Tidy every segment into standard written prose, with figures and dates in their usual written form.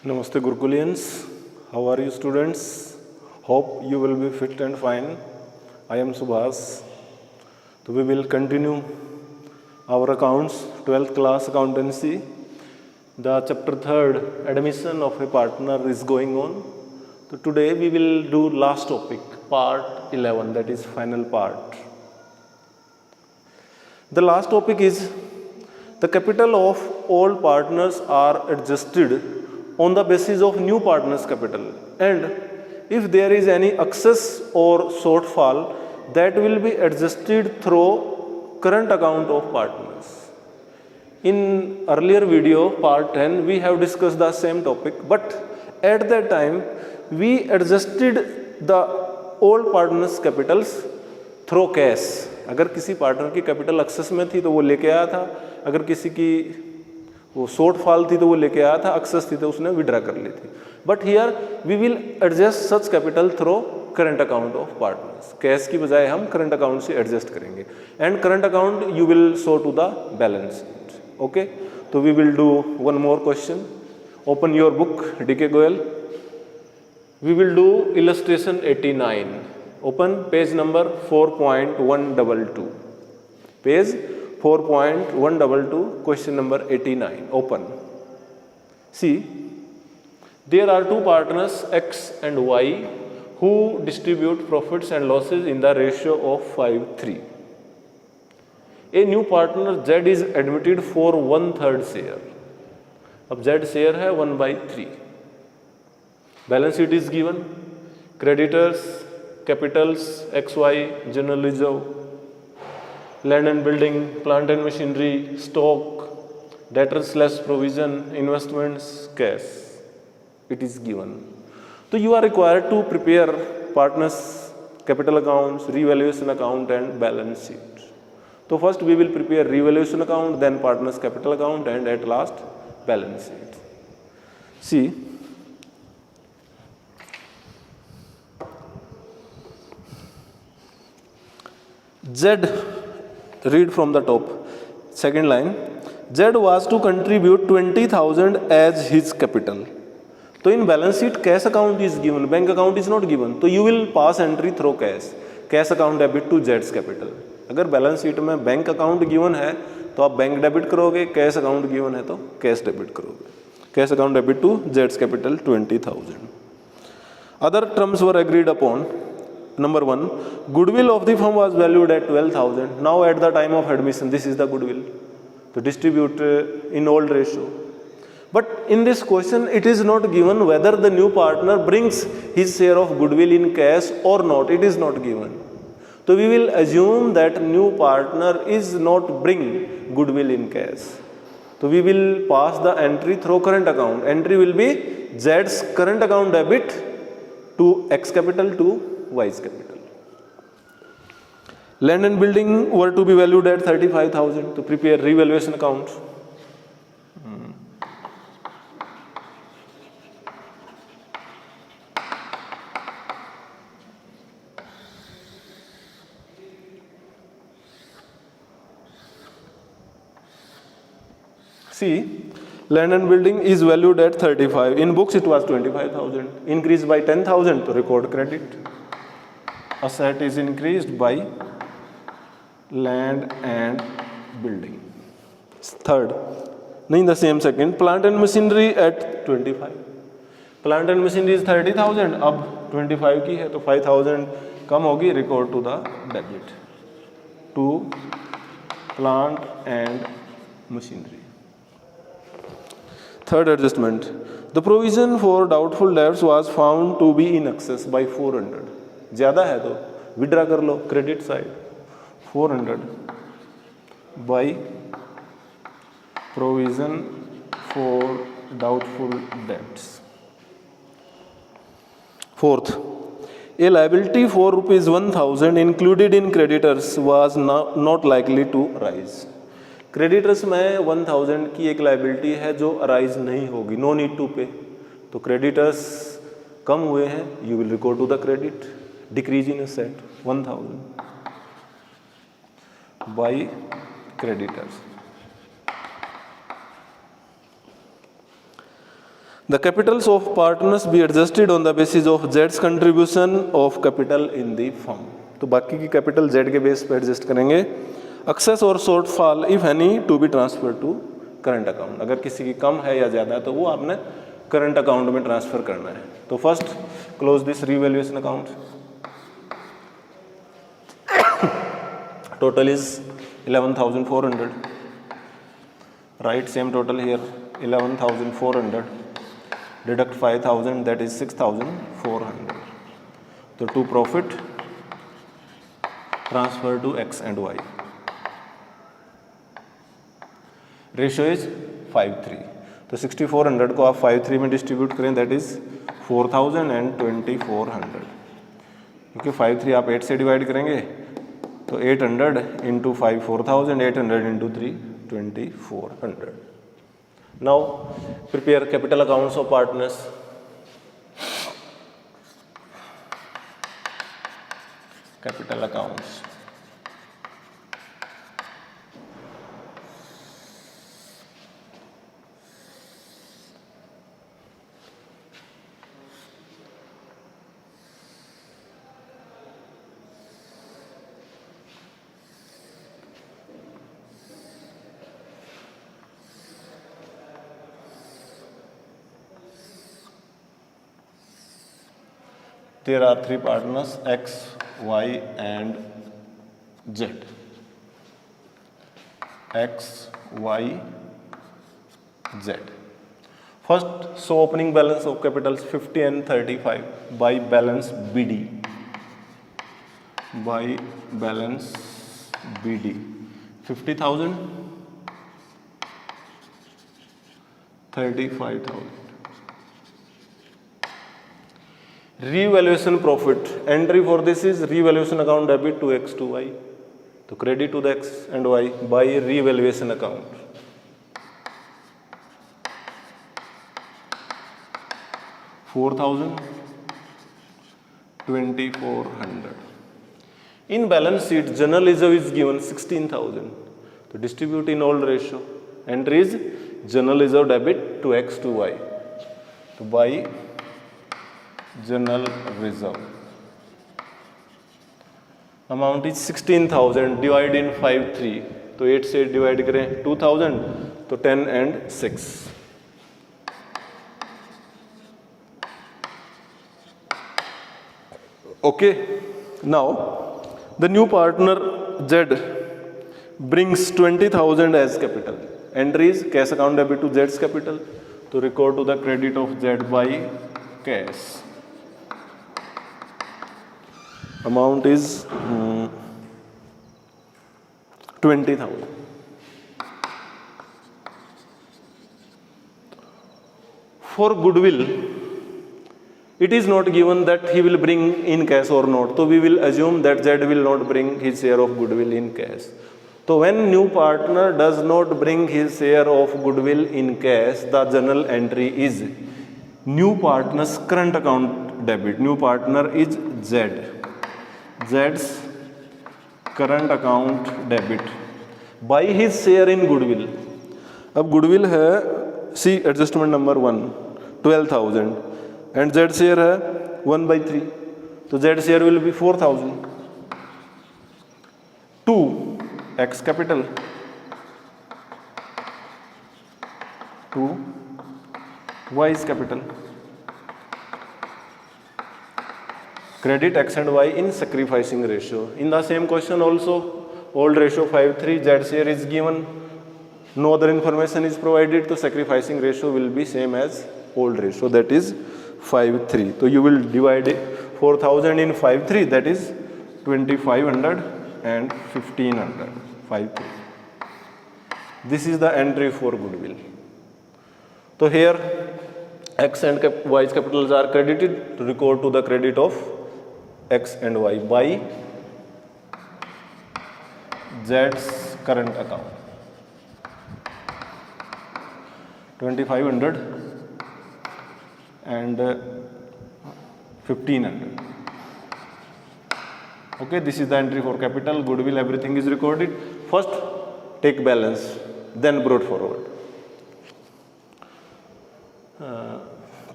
Namaste Gurukulians. How are you students? Hope you will be fit and fine. I am Subhas. So we will continue our accounts, 12th class accountancy. The chapter 3rd, admission of a partner, is going on. So today we will do last topic, part 11, that is final part. The last topic is the capital of all partners are adjusted on the basis of new partners' capital, and if there is any excess or shortfall, that will be adjusted through current account of partners. In earlier video, part 10, we have discussed the same topic, but at that time we adjusted the all partners capitals through cash. अगर किसी partner की capital access में थी तो वो लेके आया था, अगर किसी की वो शॉर्ट फॉल थी तो वो लेके आया था, एक्सेस थी तो उसने विड्रा कर ली थी. But here we will adjust such capital through current account of partners. Cash की बजाय हम करंट अकाउंट से एडजस्ट करेंगे and current account you will show to the balance sheet. Okay, तो we will do one more question. Open your book DK Goyal. We will do illustration 89. Open page number 4.122. Page 4.122, question number 89. Open. See, there are two partners X and Y who distribute profits and losses in the ratio of 5:3. A new partner Z is admitted for 1/3 share. अब Z share है 1/3. Balance sheet is given. Creditors, capitals XY, general reserve, land and building, plant and machinery, stock, debtors slash provision, investments, cash. It is given. So you are required to prepare partners capital accounts, revaluation account and balance sheet. So first we will prepare revaluation account, then partners capital account and at last balance sheet. See, Z, read from the top, second line. Z was to contribute 20,000 as his capital. So in balance sheet cash account is given, bank account is not given. So you will pass entry through cash. Cash account debit to Z's capital. अगर balance sheet में bank account given है तो आप bank debit करोगे, cash account given है तो cash debit करोगे. Cash account debit to Z's capital 20,000. Other terms were agreed upon. Number 1, goodwill of the firm was valued at 12,000. Now at the time of admission, this is the goodwill. To distribute in old ratio. But in this question, it is not given whether the new partner brings his share of goodwill in cash or not. It is not given. So we will assume that new partner is not bring goodwill in cash. So we will pass the entry through current account. Entry will be Z's current account debit to X capital to Y's capital. Land and building were to be valued at 35,000 to prepare revaluation account. See, land and building is valued at 35. In books it was 25,000. Increased by 10,000 to record credit. Asset is increased by land and building. Third, in the same second, plant and machinery at 25. Plant and machinery is 30,000. अब 25 की है तो 5,000 कम होगी, record to the debit to plant and machinery. Third adjustment, the provision for doubtful debts was found to be in excess by 400. ज़्यादा है तो withdraw कर लो credit side. 400 by provision for doubtful debts. Fourth, a liability for ₹1,000 included in creditors was not likely to arise. Creditors में 1,000 की एक liability है जो अराइज नहीं होगी, नो नीड टू पे. तो क्रेडिटर्स कम हुए हैं, you will record to the credit. Decrease in asset 1,000 by creditors. The capitals of partners be adjusted on the basis of Z's contribution of capital in the firm. तो बाकी की capital Z के base पे adjust करेंगे. Excess और shortfall if any to be transfer to current account. अगर किसी की कम है या ज़्यादा है तो वो आपने करंट अकाउंट में ट्रांसफर करना है. तो first close this revaluation account. Total is 11,400. Right same total here 11,400. Deduct 5,000 that is 6,400. तो to profit transfer to X and Y. Ratio is 5:3. तो 6,400 को आप 5:3 में डिस्ट्रीब्यूट करें दैट इज 4,000 एंड 2,400. क्योंकि 5:3 आप 8 से डिवाइड करेंगे तो 800 into 5 4,000, 800 into 3 2,400. Now prepare capital accounts of partners. Capital accounts. There are three partners X, Y and Z. X, Y, Z. First, show opening balance of capitals 50 and 35 by balance BD. By balance BD. 50,000, 35,000. Revaluation profit. Entry for this is revaluation account debit to X to Y. तो credit to the X and Y by revaluation account. $4,000, 2,400. In balance sheet, general reserve is given 16,000. तो distribute in old ratio. Entry is general reserve debit to X to Y. तो by general reserve. Amount is 16,000 divide in 5:3. तो 8 से divide करें 2,000 तो 10 and 6. Okay. Now the new partner Z brings 20,000 as capital. Entry is cash account debit to Z's capital. तो record to the credit of Z by cash. Amount is 20,000. For goodwill, it is not given that he will bring in cash or not. So we will assume that Z will not bring his share of goodwill in cash. So when new partner does not bring his share of goodwill in cash, the journal entry is new partner's current account debit. New partner is Z. Z's current account debit by his share in goodwill. अब goodwill है C adjustment number 1 12,000 and Z share है 1/3. तो Z share will be 4,000. 2 X capital 2 Y's capital. Credit X and Y in sacrificing ratio. In the same question also, old ratio 5:3, Z share is given, no other information is provided, so sacrificing ratio will be same as old ratio, that is 5:3. So you will divide 4,000 in 5:3, that is 2,500 and 1,500. 5:3. This is the entry for goodwill. So here X and Y's capitals are credited to record to the credit of X and Y by Z's current account. 2,500 and 1,500. Okay, this is the entry for capital, goodwill, everything is recorded. First take balance, then brought forward.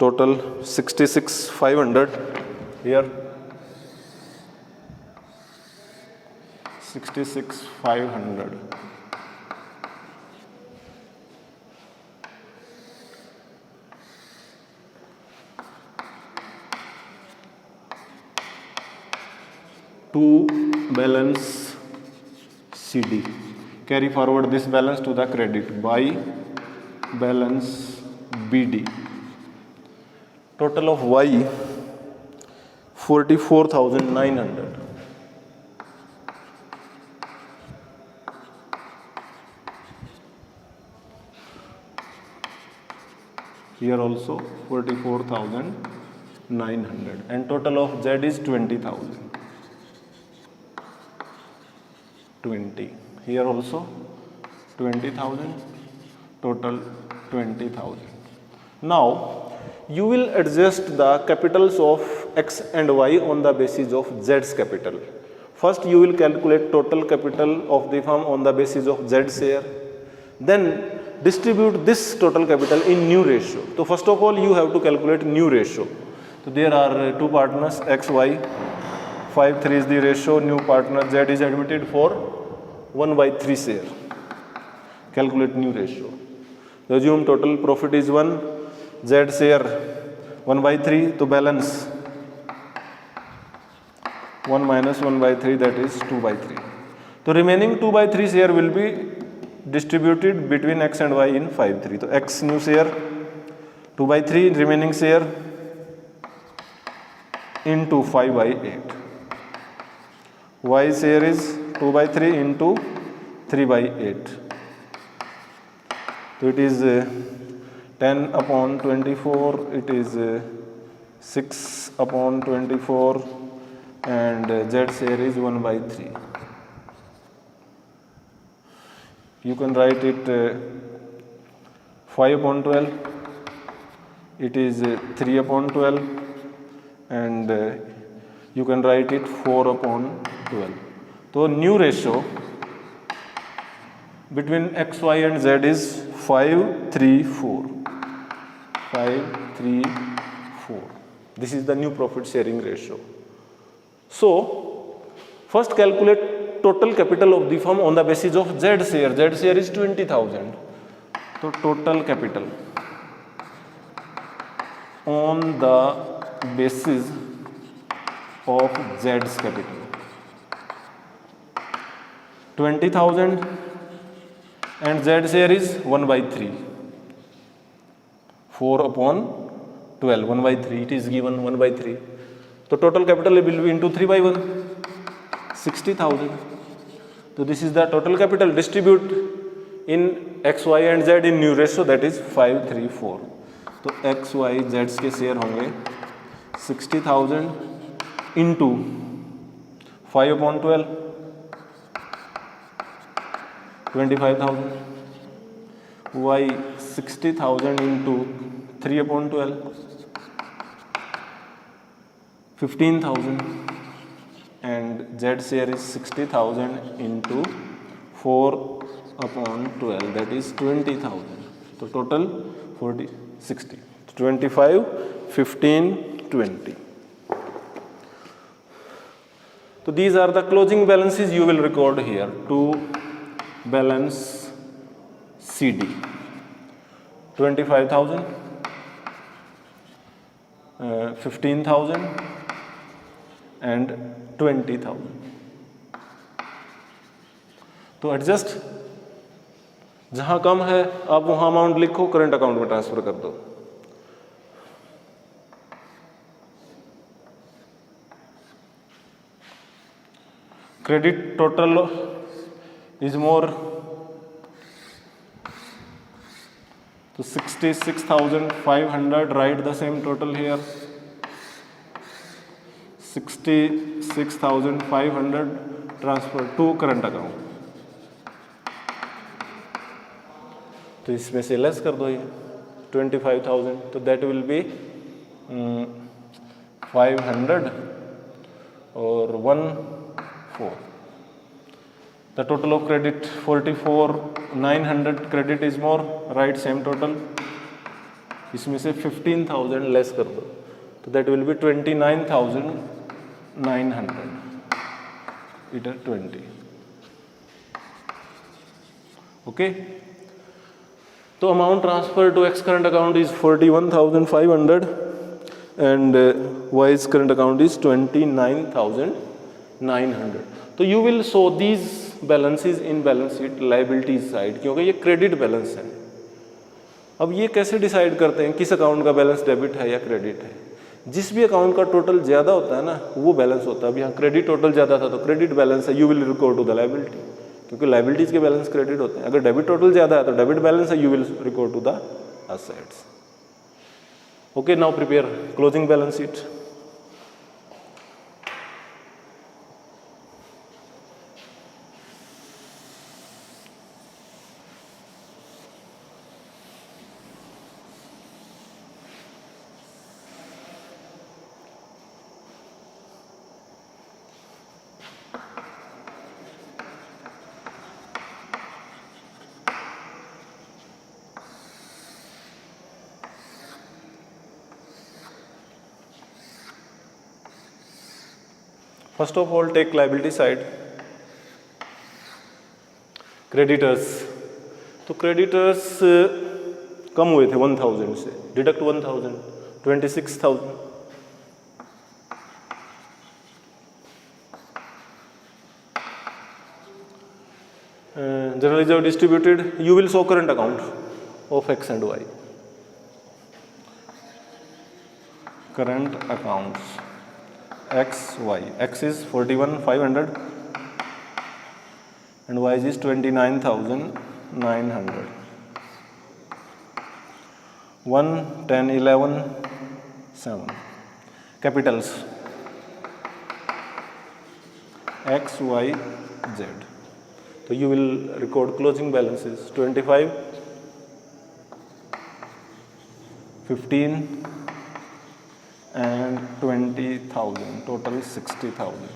total 66,500 here, 66,500. To balance CD, carry forward this balance to the credit by balance BD. Total of Y 44,900. Here also 44,900, and total of Z is 20,000. 20. Here also 20,000, total 20,000. Now you will adjust the capitals of X and Y on the basis of Z's capital. First you will calculate total capital of the firm on the basis of Z share. Then distribute this total capital in new ratio. So first of all you have to calculate new ratio. So there are two partners X, Y. 5:3 is the ratio. New partner Z is admitted for 1/3 share. Calculate new ratio. Assume total profit is 1, Z share 1/3, to balance 1 minus 1/3, that is 2/3. So remaining 2/3 share will be distributed between X and Y in 5/3. So X new share 2/3, remaining share into 5/8. Y share is 2/3 into 3/8. So it is 10 upon 24, it is 6 upon 24, and Z share is 1/3. You can write it 5 upon 12, it is 3 upon 12, and you can write it 4 upon 12. So new ratio between X, Y and Z is 5:3:4. 5:3:4. This is the new profit sharing ratio. So first calculate total capital of the firm on the basis of Z share. Z share is 20,000. So total capital on the basis of Z's capital 20,000, and Z share is 1/3. 4 upon 12, 1/3. It is given 1/3. So total capital will be into 3/1, 60,000. So this is the total capital. Distribute in X, Y and Z in new ratio, that is 5:3:4. तो X, Y, Z के share होंगे 60,000 into 5 upon 12, 25,000. Y 60,000 into 3 upon 12, 15,000. And Z share is 60,000 into 4 upon 12, that is 20,000. So total 40, 60, 25, 15, 20. So these are the closing balances you will record here to balance CD. 25,000, 15,000 and 20,000. तो adjust जहां कम है आप वहां amount लिखो, current account में transfer कर दो. Credit total is more, so 66,500, write the same total here, 66,500 transfer to current account. तो इसमें से लेस कर दो ये 25,000, तो that will be 500 और 1,4. The total of credit 44,900, credit is more, write same total इसमें से 15,000 लेस कर दो तो दैट विल बी 29,900 इधर 20. ओके, तो amount transfer to X current account is 41,500 and Y's current account is 29,900. तो you will show these balances in balance sheet liabilities side क्योंकि ये क्रेडिट बैलेंस है. अब ये कैसे डिसाइड करते हैं किस अकाउंट का बैलेंस डेबिट है या क्रेडिट है? जिस भी अकाउंट का टोटल ज़्यादा होता है ना वो बैलेंस होता है. अब यहाँ क्रेडिट टोटल ज़्यादा था तो क्रेडिट बैलेंस है, you will record to the liability क्योंकि लाइबिलिटीज़ के बैलेंस क्रेडिट होते हैं. अगर डेबिट टोटल ज़्यादा है तो डेबिट बैलेंस है, you will record to the assets. Okay, now prepare closing balance sheet. First of all, take liability side. Creditors. तो creditors कम हुए थे 1,000 से, deduct 1,000, 26,000. General reserve distributed, you will show current account of X and Y. Current accounts. X, Y. X is 41,500 and Y is 29,900. 1, 10, 11, 7. Capitals X, Y, Z. So you will record closing balances 25, 15 and 20,000, total 60,000.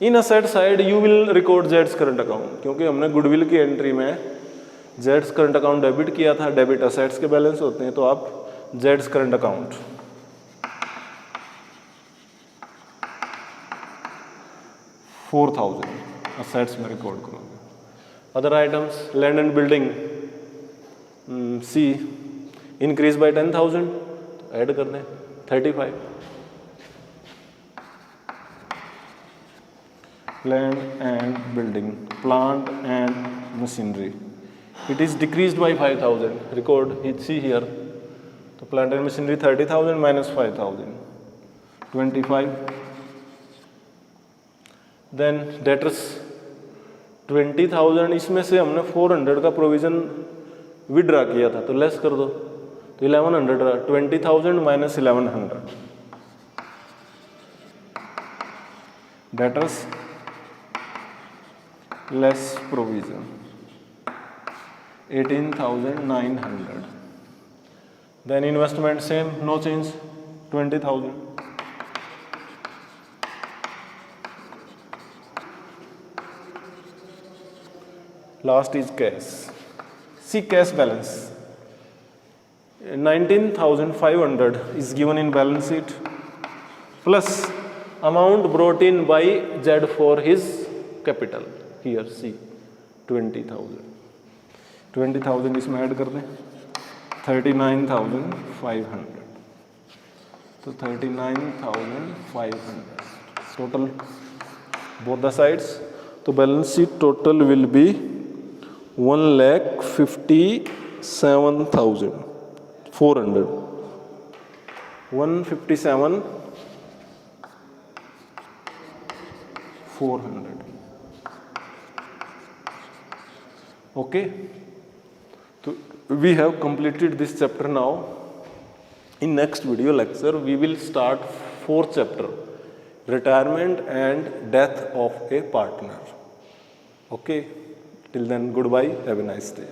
In asset side you will record Jades current account क्योंकि हमने goodwill की entry में Jades current account debit किया था. Debit assets के balance होते हैं तो आप जेड्स करंट अकाउंट 4,000 असेट्स में रिकॉर्ड करोगे. Other items land and building see increase by 10,000 add कर दें 35. Land and building plant and machinery it is decreased by 5,000 record it see here. तो plant and machinery 30,000 minus 5,000 25. Then debtors 20,000 इसमें से हमने 400 का provision withdraw किया था तो लेस कर दो तो 1,100 रहा. 20,000 minus 1,100 debtors less provision 18,900. Then investment same no change 20,000. Last is cash. See cash balance 19,500 is given in balance sheet plus amount brought in by Z for his capital. Here see 20,000. 20,000 इसमें add कर दें 39,500. तो 39,500 total both the sides. तो balance sheet total will be 1,57,400. 157,400. Okay, so we have completed this chapter now. In next video lecture we will start 4th chapter, retirement and death of a partner. Okay, till then goodbye, have a nice day.